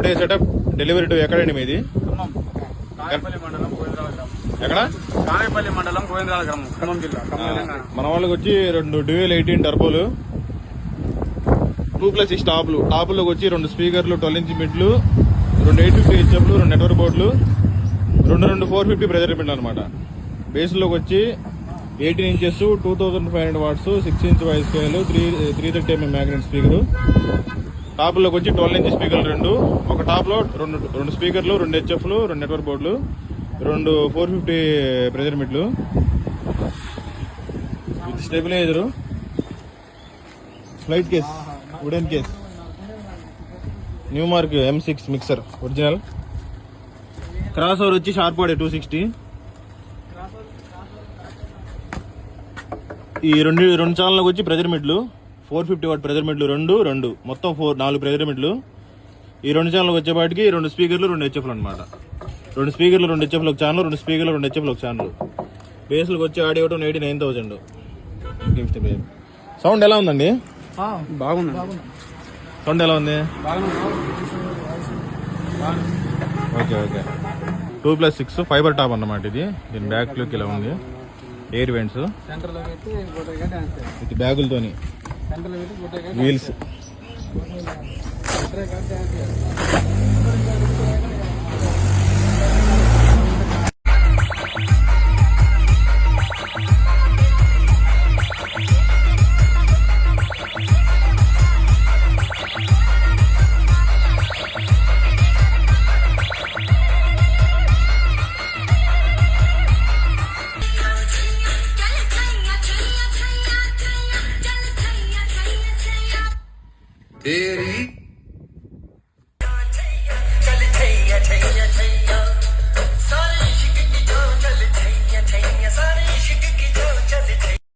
Today setup delivery to ఎక్కడండి మీది? కానేపల్లి మండలం గోవిందరాల గ్రామం. ఎక్కడ? కానేపల్లి మండలం గోవిందరాల గ్రామం, ఖమ్మం జిల్లా, తెలంగాణ. మన వాళ్ళకి వచ్చి 2 డ్యూయల్ 18 టర్బోలు, 2+6 టాప్లు. టాపుల్లోకి వచ్చి 2 స్పీకర్లు, 12 ఇంచ్ మిడ్లు, 2 850 హెచ్ఎఫ్లు, 2 నెట్వర్క్ బోర్డులు, 2 450 ప్రెజర్ మిడ్లు అనమాట. బేస్లోకి వచ్చి 18 inches 2500 watts 6 inch voice scale, 330 mm magnet speaker. టాపుల్లోకి వచ్చి 12 ఇంచ్ స్పీకర్లు 2, ఒక టాప్లో 2 స్పీకర్లు, 2 హెచ్ఎఫ్లు, 2 నెట్వర్క్ బోర్డులు, 2 450 ప్రెజర్ మిడ్లు, with stabilizer, flight case, wooden case, new mark M6 mixer original. Cross over వచ్చి షార్ప్ వాడే 260. ఈ రెండు ఛానల్కి వచ్చి ప్రెజర్ మిడ్లు 450 వాట్ ప్రెజర్ మిడ్లు 2 మొత్తం 4 ప్రెజర్ మిడ్లు. ఈ 2 ఛానల్కి వచ్చేపాటికి 2 స్పీకర్లు, 2 హెచ్ఎఫ్లు అనమాట. 2 స్పీకర్లు, 2 హెచ్ఎఫ్లు ఒక ఛానల్, 2 స్పీకర్లు, 2 హెచ్ఎఫ్లు ఒక ఛానల్. బేస్లకు వచ్చి ఆడియో 89,000. సౌండ్ ఎలా ఉందండి? బాగుంది. సౌండ్ ఎలా ఉంది? ఓకే 2+6 ఫైబర్ టాప్ అన్నమాట ఇది. దీని బ్యాక్ లుక్ ఇలా ఉంది. ఎయిర్ వెంట్స్ ఇది బ్యాగులతోని, వీల్స్